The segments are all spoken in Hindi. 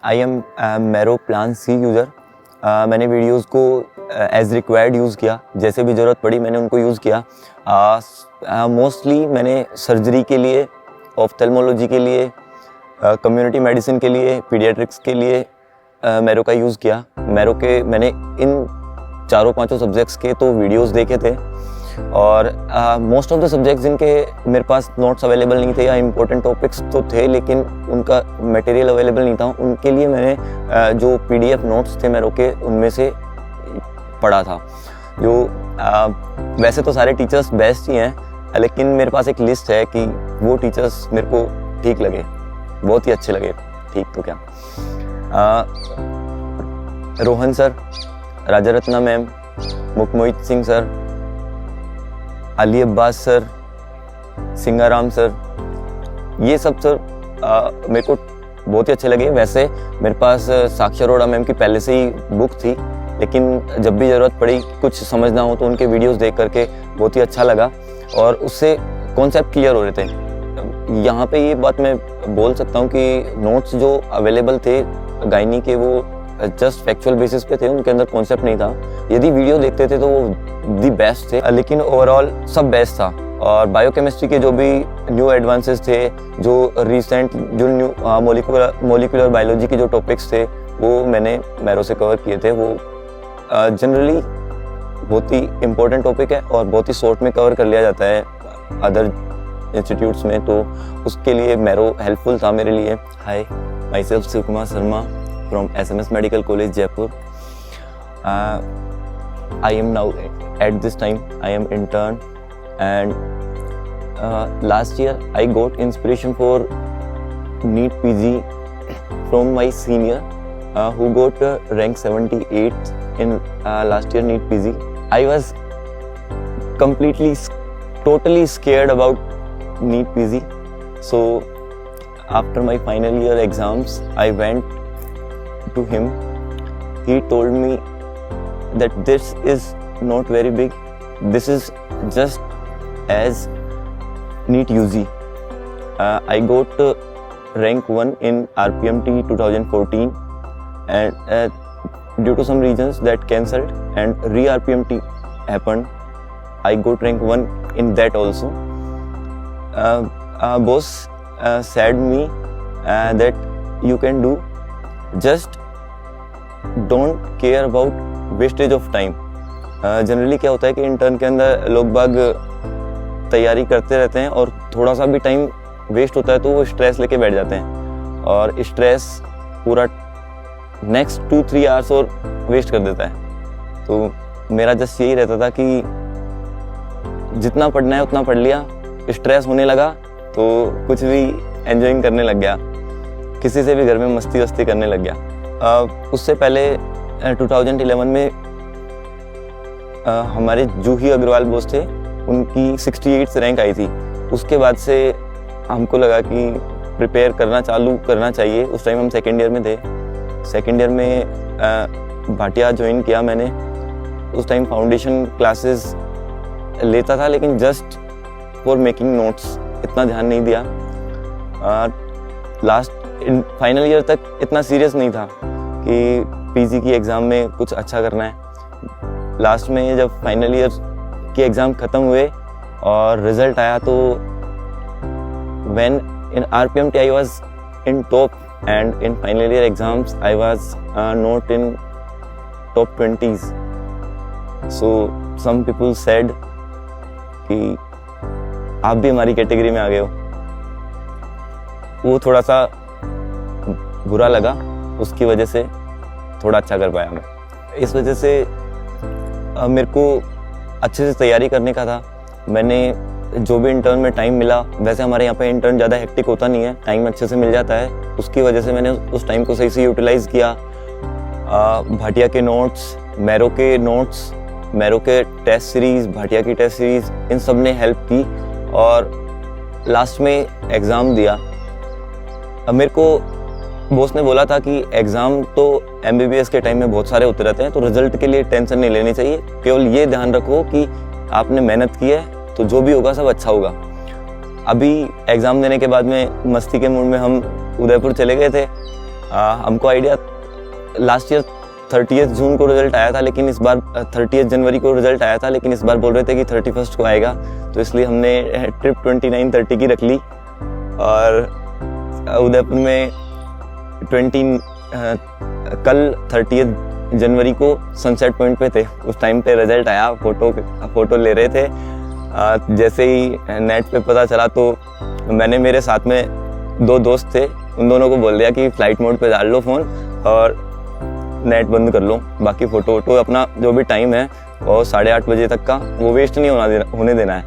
I am marrow plan C user. मैंने वीडियोस को एज रिक्वायर्ड यूज़ किया, जैसे भी ज़रूरत पड़ी मैंने उनको यूज़ किया। मोस्टली मैंने सर्जरी के लिए, ऑफ्थेल्मोलॉजी के लिए, कम्युनिटी मेडिसिन के लिए, पीडियाट्रिक्स के लिए मैरो का यूज़ किया। मैरो के मैंने इन 4-5 सब्जेक्ट्स के तो वीडियोस देखे थे, और मोस्ट ऑफ द सब्जेक्ट्स जिनके मेरे पास नोट्स अवेलेबल नहीं थे या इम्पोर्टेंट टॉपिक्स तो थे लेकिन उनका मटेरियल अवेलेबल नहीं था, उनके लिए मैंने जो पीडीएफ नोट्स थे मैरो के उनमें से पढ़ा था। जो वैसे तो सारे टीचर्स बेस्ट ही हैं, लेकिन मेरे पास एक लिस्ट है कि वो टीचर्स मेरे को ठीक लगे, बहुत ही अच्छे लगे। ठीक तो क्या, Rohan sir, Raja Ratna ma'am, Mukmohit Singh sir, Ali Abbas sir, Singaram sir, ये सब सर मेरे को बहुत ही अच्छे लगे। वैसे मेरे पास साक्षी अरोड़ा मैम की पहले से ही बुक थी, लेकिन जब भी ज़रूरत पड़ी कुछ समझना हो तो उनके वीडियोस देख करके बहुत ही अच्छा लगा और उससे कॉन्सेप्ट क्लियर हो रहे थे। यहाँ पे ये बात मैं बोल सकता हूँ कि नोट्स जो अवेलेबल थे गायनी के वो जस्ट फैक्चुअल बेसिस पे थे, उनके अंदर कॉन्सेप्ट नहीं था। यदि वीडियो देखते थे तो वो दी बेस्ट थे, लेकिन ओवरऑल सब बेस्ट था। और बायोकेमिस्ट्री के जो भी न्यू एडवांसेस थे, जो रिसेंट जो न्यू मोलिकुलर बायोलॉजी के जो टॉपिक्स थे वो मैंने मैरो से कवर किए थे। वो जनरली बहुत ही इम्पोर्टेंट टॉपिक है और बहुत ही शॉर्ट में कवर कर लिया जाता है अदर इंस्टीट्यूट्स में, तो उसके लिए मैरो हेल्पफुल था मेरे लिए। Hi, myself Shiv Kumar Sharma from SMS Medical College Jaipur. I am now at this time I am intern, and last year I got inspiration for NEET PG from my senior who got rank 78 in last year NEET PG. I was totally scared about NEET PG. So after my final year exams I went to him. He told me that this is not very big, this is just as NEET UG. I got rank 1 in RPMT 2014, and due to some reasons that cancelled and re-RPMT happened. I got rank 1 in that also. Boss said me that you can do, just don't care about wastage of time. Generally क्या होता है कि इंटर्न के अंदर लोग बाग तैयारी करते रहते हैं और थोड़ा सा भी टाइम वेस्ट होता है तो वो स्ट्रेस लेके बैठ जाते हैं, और स्ट्रेस पूरा नेक्स्ट 2-3 आवर्स और वेस्ट कर देता है। तो मेरा जस्ट यही रहता था कि जितना पढ़ना है उतना पढ़ लिया, स्ट्रेस होने लगा तो कुछ भी एंजॉइंग करने लग गया, किसी से भी घर में मस्ती वस्ती करने लग गया। उससे पहले 2011 में हमारे जूही अग्रवाल बॉस थे, उनकी 68 रैंक आई थी। उसके बाद से हमको लगा कि प्रिपेयर करना चालू करना चाहिए। उस टाइम हम सेकेंड ईयर में थे। सेकेंड ईयर में भाटिया ज्वाइन किया मैंने। उस टाइम फाउंडेशन क्लासेस लेता था लेकिन जस्ट फॉर मेकिंग नोट्स, इतना ध्यान नहीं दिया। लास्ट फाइनल ईयर तक इतना सीरियस नहीं था कि पीजी की एग्ज़ाम में कुछ अच्छा करना है। लास्ट में जब फाइनल ईयर के एग्ज़ाम ख़त्म हुए और रिज़ल्ट आया तो when in RPMT I was in top, and in final year exams I was not in top 20s. So some people said कि आप भी हमारी कैटेगरी में आ गए हो। वो थोड़ा सा बुरा लगा, उसकी वजह से थोड़ा अच्छा कर पाया मैं। इस वजह से मेरे को अच्छे से तैयारी करने का था। मैंने जो भी इंटर्न में टाइम मिला, वैसे हमारे यहाँ पे इंटर्न ज़्यादा हेक्टिक होता नहीं है, टाइम अच्छे से मिल जाता है, उसकी वजह से मैंने उस टाइम को सही से यूटिलाइज़ किया। भाटिया के नोट्स, मैरो के नोट्स, मैरो के टेस्ट सीरीज़, भाटिया की टेस्ट सीरीज़, इन सब ने हेल्प की और लास्ट में एग्ज़ाम दिया। अब मेरे को बॉस ने बोला था कि एग्ज़ाम तो MBBS के टाइम में बहुत सारे होते रहते हैं, तो रिज़ल्ट के लिए टेंशन नहीं लेनी चाहिए, केवल ये ध्यान रखो कि आपने मेहनत की है तो जो भी होगा सब अच्छा होगा। अभी एग्ज़ाम देने के बाद में मस्ती के मूड में हम उदयपुर चले गए थे हमको आइडिया लास्ट ईयर 30 जून को रिज़ल्ट आया था, लेकिन इस बार 30 जनवरी को रिज़ल्ट आया था, लेकिन इस बार बोल रहे थे कि 31 को आएगा। तो इसलिए हमने ट्रिप 29-30 की रख ली और उदयपुर में कल 30 जनवरी को सनसेट पॉइंट पे थे। उस टाइम पे रिज़ल्ट आया, फ़ोटो ले रहे थे। जैसे ही नेट पे पता चला तो मैंने, मेरे साथ में 2 दोस्त थे, उन दोनों को बोल दिया कि फ़्लाइट मोड पे डाल लो फ़ोन और नेट बंद कर लो। बाकी फ़ोटो अपना जो भी टाइम है वो 8:30 बजे तक का वो वेस्ट नहीं होने देना है।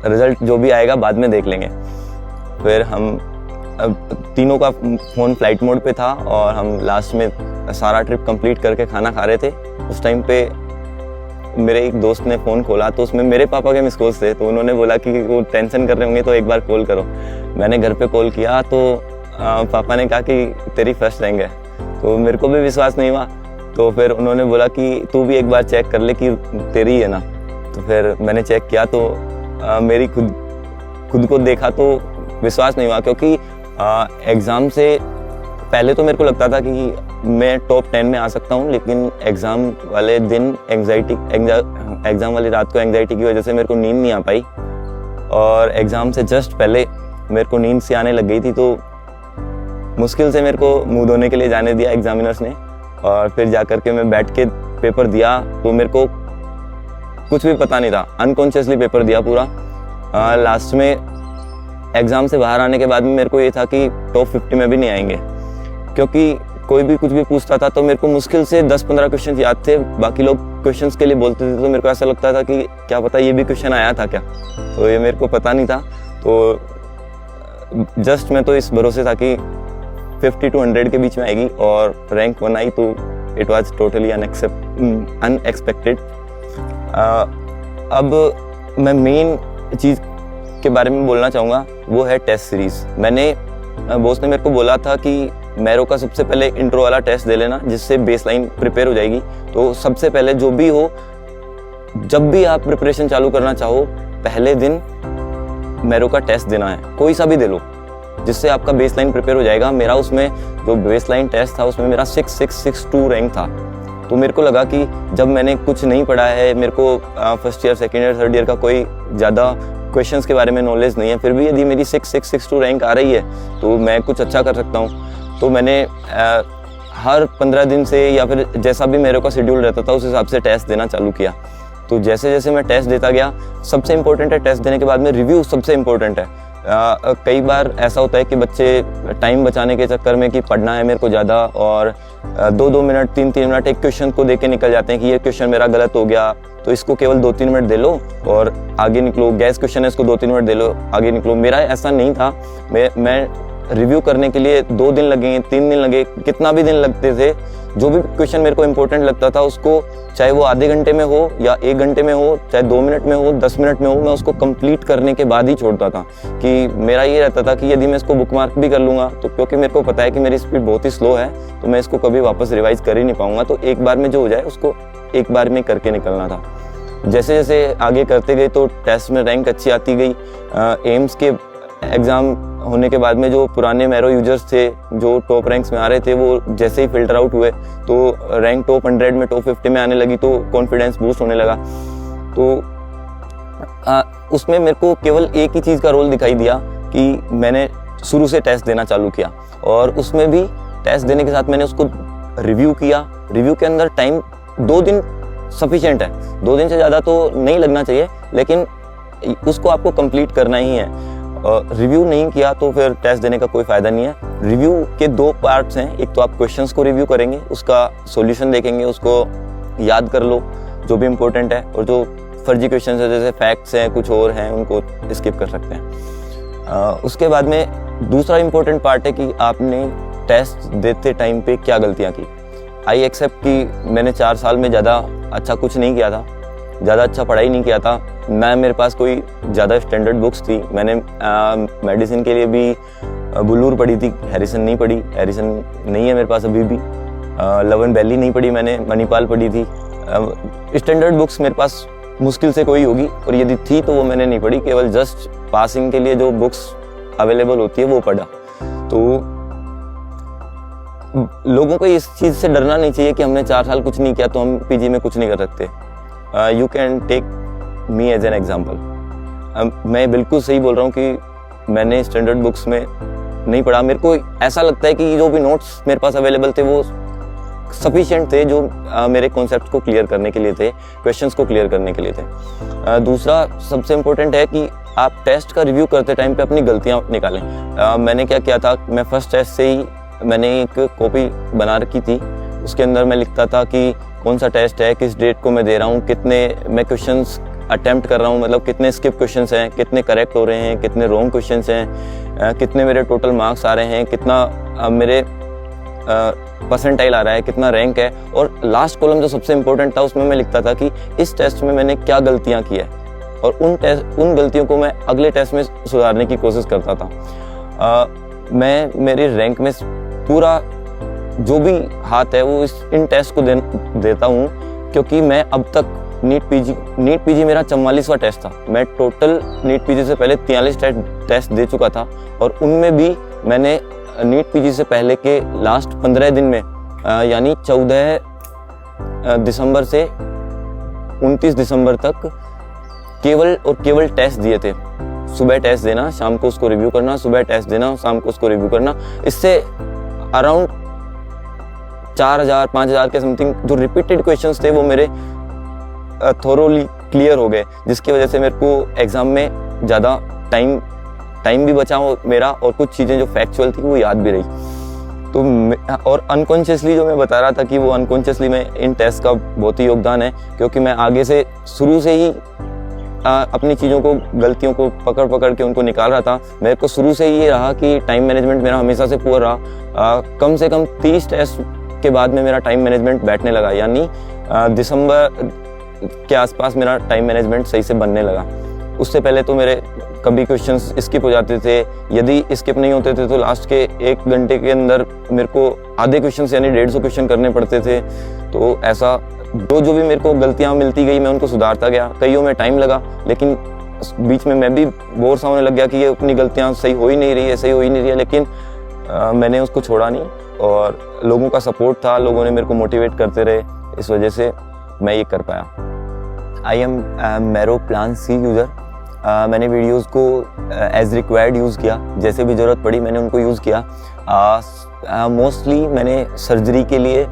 रिज़ल्ट जो भी आएगा बाद में देख लेंगे। फिर हम तीनों का फ़ोन फ़्लाइट मोड पे था और हम लास्ट में सारा ट्रिप कंप्लीट करके खाना खा रहे थे। उस टाइम पे मेरे एक दोस्त ने फ़ोन खोला तो उसमें मेरे पापा के मिस कॉल्स थे, तो उन्होंने बोला कि वो टेंशन कर रहे होंगे तो एक बार कॉल करो। मैंने घर पे कॉल किया तो पापा ने कहा कि तेरी फर्स्ट रैंक है। तो मेरे को भी विश्वास नहीं हुआ, तो फिर उन्होंने बोला कि तू भी एक बार चेक कर ले कि तेरी है ना। तो फिर मैंने चेक किया तो मेरी खुद को देखा तो विश्वास नहीं हुआ, क्योंकि एग्ज़ाम से पहले तो मेरे को लगता था कि मैं टॉप 10 में आ सकता हूँ, लेकिन एग्ज़ाम वाले दिन एग्ज़ाम वाली रात को एंग्जाइटी की वजह से मेरे को नींद नहीं आ पाई और एग्ज़ाम से जस्ट पहले मेरे को नींद से आने लग गई थी। तो मुश्किल से मेरे को मुंह धोने के लिए जाने दिया एग्जामिनर्स ने और फिर जा कर के मैं बैठ के पेपर दिया। तो मेरे को कुछ भी पता नहीं था, अनकॉन्शियसली पेपर दिया पूरा। लास्ट में एग्ज़ाम से बाहर आने के बाद में मेरे को ये था कि टॉप 50 में भी नहीं आएंगे, क्योंकि कोई भी कुछ भी पूछता था तो मेरे को मुश्किल से 10-15 क्वेश्चन याद थे। बाकी लोग क्वेश्चंस के लिए बोलते थे तो मेरे को ऐसा लगता था कि क्या पता ये भी क्वेश्चन आया था क्या, तो ये मेरे को पता नहीं था। तो जस्ट मैं तो इस भरोसे था कि 50 to 100 के बीच में आएगी और रैंक 1 आई, तो इट वाज टोटली अनएक्सपेक्टेड। अब मैं मेन चीज़ के बारे में बोलना चाहूँगा, वो है टेस्ट सीरीज़। बॉस ने मेरे को बोला था कि मैरो का सबसे पहले इंट्रो वाला टेस्ट दे लेना, जिससे बेसलाइन प्रिपेयर हो जाएगी। तो सबसे पहले जो भी हो, जब भी आप प्रिपरेशन चालू करना चाहो, पहले दिन मैरो का टेस्ट देना है, कोई सा भी दे लो, जिससे आपका बेसलाइन प्रिपेयर हो जाएगा। मेरा उसमें जो बेसलाइन टेस्ट था उसमें मेरा 6662 रैंक था। तो मेरे को लगा कि जब मैंने कुछ नहीं पढ़ा है, मेरे को first year, second year, third year का कोई ज़्यादा क्वेश्चंस के बारे में नॉलेज नहीं है, फिर भी यदि मेरी 6662 रैंक आ रही है तो मैं कुछ अच्छा कर सकता हूँ। तो मैंने हर 15 दिन से या फिर जैसा भी मेरे का शेड्यूल रहता था उस हिसाब से टेस्ट देना चालू किया। तो जैसे जैसे मैं टेस्ट देता गया, सबसे इम्पोर्टेंट है टेस्ट देने के बाद में रिव्यू सबसे इम्पोर्टेंट है। कई बार ऐसा होता है कि बच्चे टाइम बचाने के चक्कर में कि पढ़ना है मेरे को ज़्यादा, और 2-2 मिनट 3-3 मिनट एक क्वेश्चन को देके निकल जाते हैं कि ये क्वेश्चन मेरा गलत हो गया, तो इसको केवल 2-3 मिनट दे लो और आगे निकलो। गैस क्वेश्चन है, इसको 2-3 मिनट दे लो, आगे निकलो। मेरा ऐसा नहीं था। मैं रिव्यू करने के लिए 2 दिन लगे, 3 दिन लगे, कितना भी दिन लगते थे। जो भी क्वेश्चन मेरे को इंपॉर्टेंट लगता था उसको, चाहे वो आधे घंटे में हो या 1 घंटे में हो, चाहे 2 मिनट में हो, 10 मिनट में हो, मैं उसको कंप्लीट करने के बाद ही छोड़ता था। कि मेरा ये रहता था कि यदि मैं इसको बुकमार्क भी कर लूँगा तो, क्योंकि मेरे को पता है कि मेरी स्पीड बहुत ही स्लो है, तो मैं इसको कभी वापस रिवाइज कर ही नहीं पाऊँगा। तो एक बार में जो हो जाए उसको एक बार में करके निकलना था। जैसे जैसे आगे करते गए तो टेस्ट में रैंक अच्छी आती गई। एम्स के एग्ज़ाम होने के बाद में जो पुराने मैरो यूजर्स थे, जो टॉप रैंक्स में आ रहे थे, वो जैसे ही फिल्टर आउट हुए तो रैंक टॉप 100 में, टॉप 50 में आने लगी, तो कॉन्फिडेंस बूस्ट होने लगा। तो उसमें मेरे को केवल एक ही चीज़ का रोल दिखाई दिया कि मैंने शुरू से टेस्ट देना चालू किया, और उसमें भी टेस्ट देने के साथ मैंने उसको रिव्यू किया। रिव्यू के अंदर टाइम 2 दिन सफिशिएंट है, 2 दिन से ज़्यादा तो नहीं लगना चाहिए, लेकिन उसको आपको कंप्लीट करना ही है। रिव्यू नहीं किया तो फिर टेस्ट देने का कोई फ़ायदा नहीं है। रिव्यू के 2 पार्ट्स हैं, एक तो आप क्वेश्चंस को रिव्यू करेंगे, उसका सॉल्यूशन देखेंगे, उसको याद कर लो जो भी इम्पोर्टेंट है, और जो फर्जी क्वेश्चंस है जैसे फैक्ट्स हैं, कुछ और हैं, उनको स्किप कर सकते हैं। उसके बाद में दूसरा इम्पोर्टेंट पार्ट है कि आपने टेस्ट देते टाइम पे क्या गलतियाँ की। आई एक्सेप्ट कि मैंने 4 साल में ज़्यादा अच्छा कुछ नहीं किया था, ज़्यादा अच्छा पढ़ाई नहीं किया था ना, मेरे पास कोई ज़्यादा स्टैंडर्ड बुक्स थी। मैंने मेडिसिन के लिए भी बुल्लूर पढ़ी थी, हैरिसन नहीं पढ़ी, हैरिसन नहीं है मेरे पास अभी भी। लव एंड बेली नहीं पढ़ी मैंने, मणिपाल पढ़ी थी। स्टैंडर्ड बुक्स मेरे पास मुश्किल से कोई होगी, और यदि थी तो वो मैंने नहीं पढ़ी, केवल जस्ट पासिंग के लिए जो बुक्स अवेलेबल होती है वो पढ़ा। तो लोगों को इस चीज़ से डरना नहीं चाहिए कि हमने 4 साल कुछ नहीं किया तो हम पीजी में कुछ नहीं कर सकते। You can take me as an example. मैं बिल्कुल सही बोल रहा हूँ कि मैंने स्टैंडर्ड बुक्स में नहीं पढ़ा। मेरे को ऐसा लगता है कि जो भी नोट्स मेरे पास अवेलेबल थे वो सफिशिएंट थे, जो मेरे कॉन्सेप्ट को क्लियर करने के लिए थे, क्वेश्चंस को क्लियर करने के लिए थे। दूसरा सबसे इम्पोर्टेंट है कि आप टेस्ट का रिव्यू करते टाइम पे अपनी गलतियां निकालें। मैंने क्या किया था, मैं फर्स्ट टेस्ट से ही मैंने एक कॉपी बना रखी थी, उसके अंदर मैं लिखता था कि कौन सा टेस्ट है, किस डेट को मैं दे रहा हूँ, कितने मैं क्वेश्चंस अटेम्प्ट कर रहा हूँ, मतलब कितने स्किप क्वेश्चंस हैं, कितने करेक्ट हो रहे हैं, कितने रॉन्ग क्वेश्चंस हैं, कितने मेरे टोटल मार्क्स आ रहे हैं, कितना मेरे परसेंटाइल आ रहा है, कितना रैंक है। और लास्ट कॉलम जो सबसे इम्पोर्टेंट था उसमें मैं लिखता था कि इस टेस्ट में मैंने क्या गलतियाँ की है और उन गलतियों को मैं अगले टेस्ट में सुधारने की कोशिश करता था। मैं मेरे रैंक में पूरा जो भी हाथ है वो इन टेस्ट को देता हूँ, क्योंकि मैं अब तक नीट पीजी मेरा 44वां टेस्ट था। मैं टोटल नीट पीजी से पहले 43 टेस्ट दे चुका था और उनमें भी मैंने नीट पीजी से पहले के लास्ट 15 दिन में यानी 14 दिसंबर से 29 दिसंबर तक केवल और केवल टेस्ट दिए थे। सुबह टेस्ट देना, शाम को उसको रिव्यू करना, सुबह टेस्ट देना, शाम को उसको रिव्यू करना। इससे अराउंड 4000-5000 के समथिंग जो रिपीटेड क्वेश्चंस थे वो मेरे थोरोली क्लियर हो गए, जिसकी वजह से मेरे को एग्ज़ाम में ज़्यादा टाइम भी बचा मेरा और कुछ चीज़ें जो फैक्चुअल थी वो याद भी रही। तो और अनकॉन्शियसली जो मैं बता रहा था कि वो अनकॉन्शियसली में इन टेस्ट का बहुत ही योगदान है, क्योंकि मैं आगे से शुरू से ही अपनी चीज़ों को, गलतियों को पकड़ के उनको निकाल रहा था। मेरे को शुरू से ही ये रहा कि टाइम मैनेजमेंट मेरा हमेशा से पुअर रहा। कम से कम 30 टेस्ट के बाद में मेरा टाइम मैनेजमेंट बैठने लगा, यानी दिसंबर के आसपास मेरा टाइम मैनेजमेंट सही से बनने लगा। उससे पहले तो मेरे कभी क्वेश्चंस स्किप हो जाते थे। यदि स्किप नहीं होते थे तो लास्ट के 1 घंटे के अंदर मेरे को आधे क्वेश्चंस यानी 150 क्वेश्चन करने पड़ते थे। तो ऐसा जो भी मेरे को गलतियां मिलती गई मैं उनको सुधारता गया। कईयों में टाइम लगा, लेकिन बीच में मैं भी बोर सा होने लग गया कि ये अपनी गलतियां सही हो ही नहीं रही है, लेकिन मैंने उसको छोड़ा नहीं और लोगों का सपोर्ट था, लोगों ने मेरे को मोटिवेट करते रहे, इस वजह से मैं ये कर पाया। I am marrow plan C user. मैंने वीडियोस को एज रिक्वायर्ड यूज़ किया, जैसे भी ज़रूरत पड़ी मैंने उनको यूज़ किया। मोस्टली मैंने सर्जरी के लिए,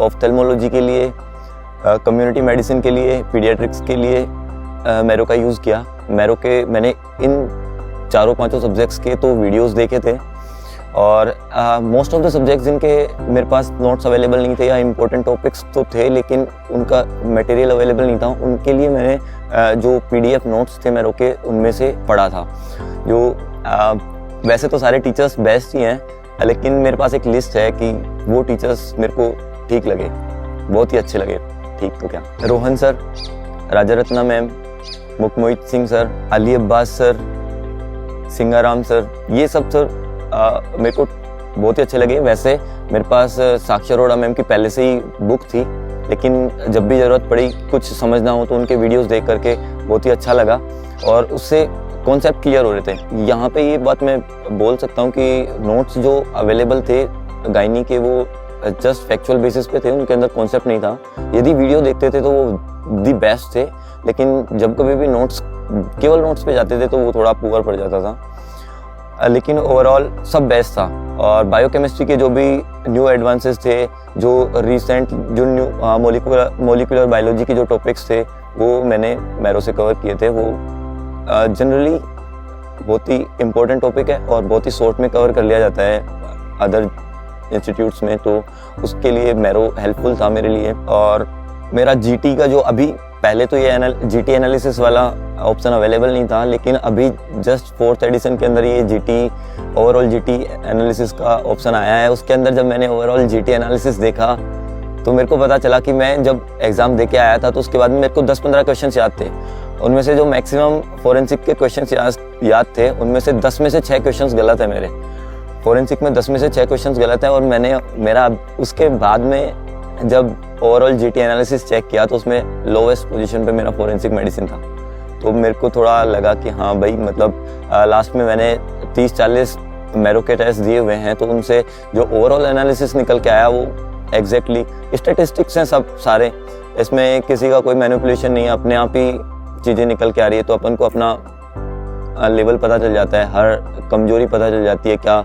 ऑफ्थेल्मोलॉजी के लिए, कम्युनिटी मेडिसिन के लिए, पीडियाट्रिक्स के लिए मैरो का यूज़ किया। मैरो के मैंने इन 4-5 सब्जेक्ट्स के तो वीडियोस देखे थे और मोस्ट ऑफ द सब्जेक्ट्स जिनके मेरे पास नोट्स अवेलेबल नहीं थे या इम्पोर्टेंट टॉपिक्स तो थे लेकिन उनका मटेरियल अवेलेबल नहीं था, उनके लिए मैंने जो PDF नोट्स थे मैरो के उनमें से पढ़ा था। जो वैसे तो सारे टीचर्स बेस्ट ही हैं, लेकिन मेरे पास एक लिस्ट है कि वो टीचर्स मेरे को ठीक लगे, बहुत ही अच्छे लगे। ठीक तो क्या, Rohan sir, Raja Ratna ma'am, Mukmohit Singh sir, Ali Abbas sir, Singaram sir, ये सब सर मेरे को बहुत ही अच्छे लगे। वैसे मेरे पास साक्षी अरोड़ा मैम की पहले से ही बुक थी, लेकिन जब भी ज़रूरत पड़ी कुछ समझना हो तो उनके वीडियोस देख करके बहुत ही अच्छा लगा और उससे कॉन्सेप्ट क्लियर हो रहे थे। यहाँ पे ये बात मैं बोल सकता हूँ कि नोट्स जो अवेलेबल थे गायनी के वो जस्ट फैक्चुअल बेसिस पे थे, उनके अंदर कॉन्सेप्ट नहीं था। यदि वीडियो देखते थे तो वो दी बेस्ट थे, लेकिन जब कभी भी केवल नोट्स पे जाते थे तो वो थोड़ा पुअर पड़ जाता था, लेकिन ओवरऑल सब बेस्ट था। और बायोकेमिस्ट्री के जो भी न्यू एडवांसेस थे, जो रिसेंट जो न्यू मोलिकुलर बायोलॉजी के जो टॉपिक्स थे वो मैंने मैरो से कवर किए थे। वो जनरली बहुत ही इम्पोर्टेंट टॉपिक है और बहुत ही शॉर्ट में कवर कर लिया जाता है अदर इंस्टीट्यूट्स में, तो उसके लिए मैरो हेल्पफुल था मेरे लिए। और मेरा GT का जो अभी, पहले तो ये GT एनालिसिस वाला ऑप्शन अवेलेबल नहीं था, लेकिन अभी जस्ट 4th एडिशन के अंदर ये ओवरऑल GT एनालिसिस का ऑप्शन आया है। उसके अंदर जब मैंने ओवरऑल GT एनालिसिस देखा तो मेरे को पता चला कि मैं जब एग्ज़ाम दे के आया था तो उसके बाद में मेरे को 10-15 क्वेश्चन याद थे। उनमें से जो मैक्सिमम फोरेंसिक के क्वेश्चन याद थे उनमें से 10 में से 6 क्वेश्चन गलत है मेरे। फोरेंसिक में 10 में से 6 क्वेश्चन गलत है और मेरा उसके बाद में जब ओवरऑल GT एनालिसिस चेक किया तो उसमें लोवेस्ट पोजीशन पे मेरा फोरेंसिक मेडिसिन था। तो मेरे को थोड़ा लगा कि हाँ भाई, मतलब लास्ट में मैंने 30-40 मैरो के टेस्ट दिए हुए हैं, तो उनसे जो ओवरऑल एनालिसिस निकल के आया वो एग्जैक्टली स्टैटिस्टिक्स हैं सब सारे, इसमें किसी का कोई मैनिपुलेशन नहीं है, अपने आप ही चीज़ें निकल के आ रही है। तो अपन को अपना लेवल पता चल जाता है, हर कमजोरी पता चल जाती है, क्या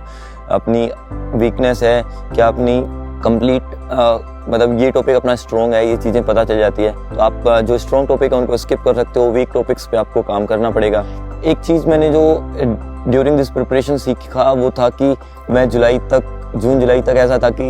अपनी वीकनेस है, क्या अपनी कंप्लीट मतलब ये टॉपिक अपना स्ट्रॉन्ग है, ये चीज़ें पता चल जाती है। तो आप जो स्ट्रॉन्ग टॉपिक है उनको स्किप कर सकते हो, वीक टॉपिक्स पे आपको काम करना पड़ेगा। एक चीज़ मैंने जो ड्यूरिंग दिस प्रिपरेशन सीखा वो था कि मैं जून जुलाई तक ऐसा था कि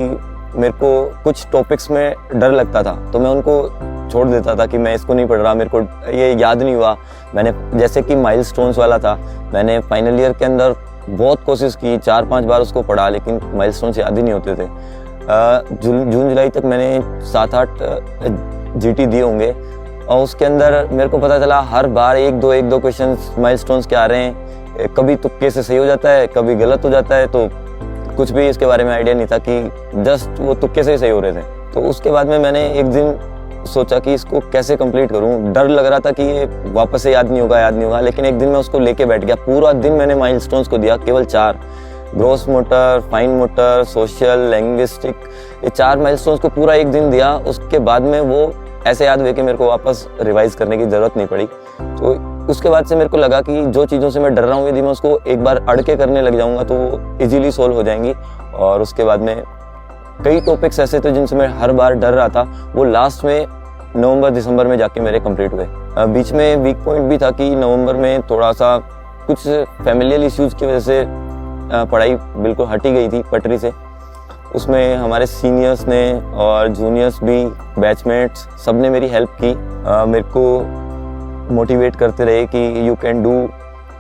मेरे को कुछ टॉपिक्स में डर लगता था, तो मैं उनको छोड़ देता था कि मैं इसको नहीं पढ़ रहा, मेरे को ये याद नहीं हुआ। मैंने जैसे कि माइलस्टोन्स वाला था, मैंने फाइनल ईयर के अंदर बहुत कोशिश की, 4-5 बार उसको पढ़ा, लेकिन माइलस्टोन्स याद ही नहीं होते थे। जून जुलाई तक मैंने 7-8 जीटी दिए होंगे, और उसके अंदर मेरे को पता चला हर बार एक दो क्वेश्चन माइलस्टोन्स के आ रहे हैं, कभी तुक्के से सही हो जाता है, कभी गलत हो जाता है, तो कुछ भी इसके बारे में आइडिया नहीं था कि जस्ट वो तुक्के से ही सही हो रहे थे। तो उसके बाद में मैंने एक दिन सोचा कि इसको कैसे कंप्लीट करूं। डर लग रहा था कि ये वापस से याद नहीं होगा, लेकिन एक दिन मैं उसको लेके बैठ गया। पूरा दिन मैंने माइलस्टोन्स को दिया, केवल 4, gross motor, fine motor, social, linguistic, ये 4 माइलस्टोन्स को पूरा एक दिन दिया। उसके बाद में वो ऐसे याद हुए कि मेरे को वापस रिवाइज करने की ज़रूरत नहीं पड़ी। तो उसके बाद से मेरे को लगा कि जो चीज़ों से मैं डर रहा हूँ, यदि मैं उसको एक बार अड़ के करने लग जाऊँगा तो वो ईजीली सोल्व हो जाएंगी। और उसके बाद में कई टॉपिक्स ऐसे थे जिनसे मैं हर बार डर रहा था, वो लास्ट में नवंबर-दिसंबर में जाके मेरे कंप्लीट हुए। बीच में वीक पॉइंट भी था कि नवंबर में थोड़ा सा कुछ फैमिलियल इश्यूज़ की वजह से पढ़ाई बिल्कुल हट ही गई थी पटरी से। उसमें हमारे सीनियर्स ने और जूनियर्स भी, बैचमेट्स, सब ने मेरी हेल्प की, मेरे को मोटिवेट करते रहे कि यू कैन डू,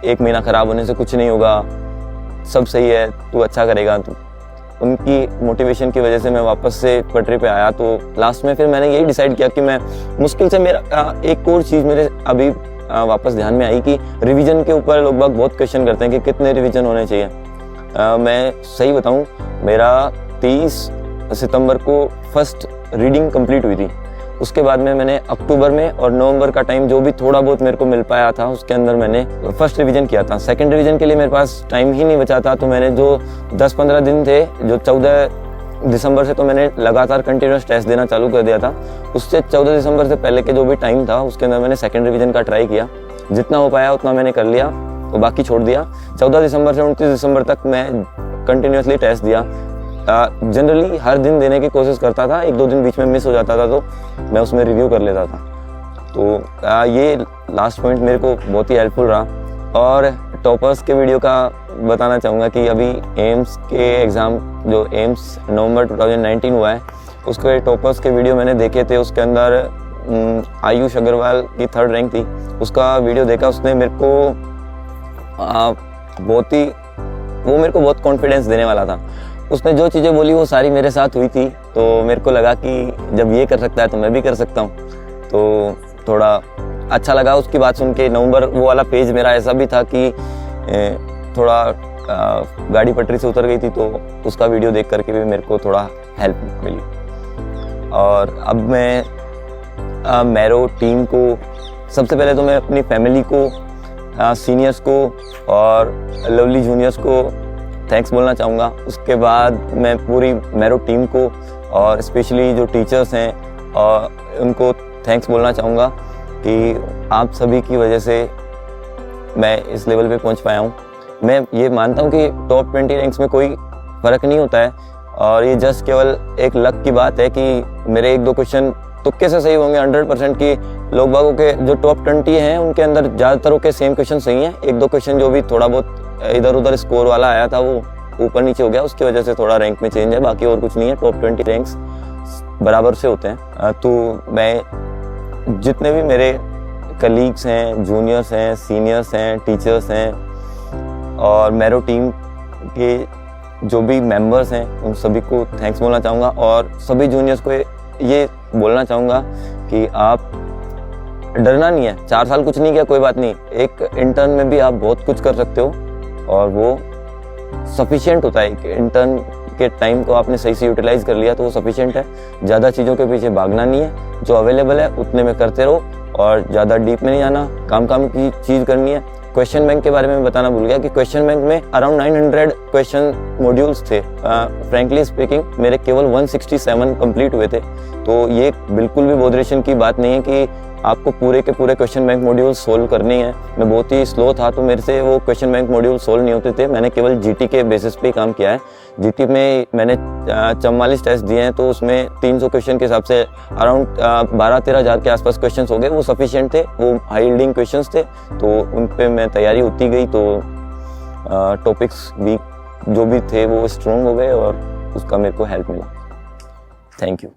1 महीना ख़राब होने से कुछ नहीं होगा, सब सही है, तू अच्छा करेगा। तो उनकी मोटिवेशन की वजह से मैं वापस से पटरी पे आया। तो लास्ट में फिर मैंने यही डिसाइड किया कि मैं मुश्किल से मेरा एक और चीज़ मेरे अभी वापस ध्यान में आई कि रिवीजन के ऊपर लोग बाग बहुत क्वेश्चन करते हैं कि कितने रिवीजन होने चाहिए। मैं सही बताऊं, मेरा 30 सितंबर को फर्स्ट रीडिंग कंप्लीट हुई थी। उसके बाद में मैंने अक्टूबर में और नवंबर का टाइम जो भी थोड़ा बहुत मेरे को मिल पाया था, उसके अंदर मैंने फर्स्ट रिवीजन किया था। सेकंड रिवीजन के लिए मेरे पास टाइम ही नहीं बचा था, तो मैंने जो 10-15 दिन थे, जो 14 दिसंबर से तो मैंने लगातार कंटिन्यूस टेस्ट देना चालू कर दिया था। उससे 14 दिसंबर से पहले के जो भी टाइम था उसके अंदर मैंने सेकंड रिवीजन का ट्राई किया, जितना हो पाया उतना मैंने कर लिया, तो बाकी छोड़ दिया। 14 दिसंबर से 29 दिसंबर तक मैं कंटिन्यूसली टेस्ट दिया। जनरली हर दिन देने की कोशिश करता था, 1-2 दिन बीच में मिस हो जाता था तो मैं उसमें रिव्यू कर लेता था। तो ये लास्ट पॉइंट मेरे को बहुत ही हेल्पफुल रहा। और टॉपर्स के वीडियो का बताना चाहूँगा कि अभी एम्स के एग्ज़ाम, जो एम्स नवंबर 2019 हुआ है, उसके टॉपर्स के वीडियो मैंने देखे थे। उसके अंदर आयुष अग्रवाल की 3rd रैंक थी, उसका वीडियो देखा। उसने मेरे को मेरे को बहुत कॉन्फिडेंस देने वाला था। उसने जो चीज़ें बोली वो सारी मेरे साथ हुई थी, तो मेरे को लगा कि जब ये कर सकता है तो मैं भी कर सकता हूँ। तो थोड़ा अच्छा लगा उसकी बात सुन के। नवंबर वो वाला पेज मेरा ऐसा भी था कि थोड़ा गाड़ी पटरी से उतर गई थी, तो उसका वीडियो देख करके भी मेरे को थोड़ा हेल्प मिली। और अब मैं मैरो टीम को, सबसे पहले तो मैं अपनी फैमिली को, सीनियर्स को और लवली जूनियर्स को थैंक्स बोलना चाहूँगा। उसके बाद मैं पूरी मैरो टीम को और स्पेशली जो टीचर्स हैं और उनको थैंक्स बोलना चाहूँगा कि आप सभी की वजह से मैं इस लेवल पे पहुँच पाया हूँ। मैं ये मानता हूँ कि टॉप 20 रैंक्स में कोई फ़र्क नहीं होता है, और ये जस्ट केवल एक लक की बात है कि मेरे 1-2 क्वेश्चन तुक्के से सही होंगे। 100% की लोग बागों के जो टॉप 20 हैं उनके अंदर ज़्यादातर के सेम क्वेश्चन सही हैं। 1-2 क्वेश्चन जो भी थोड़ा बहुत इधर उधर स्कोर वाला आया था वो ऊपर नीचे हो गया, उसकी वजह से थोड़ा रैंक में चेंज है, बाकी और कुछ नहीं है। टॉप 20 रैंक्स बराबर से होते हैं। तो मैं जितने भी मेरे कलीग्स हैं, जूनियर्स हैं, सीनियर्स हैं, टीचर्स हैं और मैरो टीम के जो भी मेंबर्स हैं, उन सभी को थैंक्स बोलना चाहूँगा। और सभी जूनियर्स को ये बोलना चाहूँगा कि आप डरना नहीं है। 4 साल कुछ नहीं किया, कोई बात नहीं, एक इंटर्न में भी आप बहुत कुछ कर सकते हो और वो सफिशिएंट होता है। इंटर्न के टाइम को आपने सही से यूटिलाइज कर लिया तो वो सफिशिएंट है। ज़्यादा चीज़ों के पीछे भागना नहीं है, जो अवेलेबल है उतने में करते रहो और ज़्यादा डीप में नहीं जाना। काम की चीज़ करनी है क्वेश्चन बैंक के बारे में बताना भूल गया कि क्वेश्चन बैंक में अराउंड 900 क्वेश्चन मॉड्यूल्स थे। फ्रैंकली स्पीकिंग मेरे केवल 167 कंप्लीट हुए थे। तो ये बिल्कुल भी बॉदरेशन की बात नहीं है कि आपको पूरे के पूरे क्वेश्चन बैंक मॉड्यूल सोल्व करनी है। मैं बहुत ही स्लो था तो मेरे से वो क्वेश्चन बैंक मॉड्यूल सोल्व नहीं होते थे। मैंने केवल जीटी के बेसिस पे ही काम किया है। जीटी में मैंने 44 टेस्ट दिए हैं, तो उसमें 300 क्वेश्चन के हिसाब से अराउंड 12-13 हज़ार के आसपास क्वेश्चंस हो गए। वो सफिशिएंट थे, वो हाई यील्डिंग क्वेश्चंस थे, तो उन पे मैं तैयारी होती गई। तो टॉपिक्स भी जो भी थे वो स्ट्रॉन्ग हो गए और उसका मेरे को हेल्प मिला। Thank you.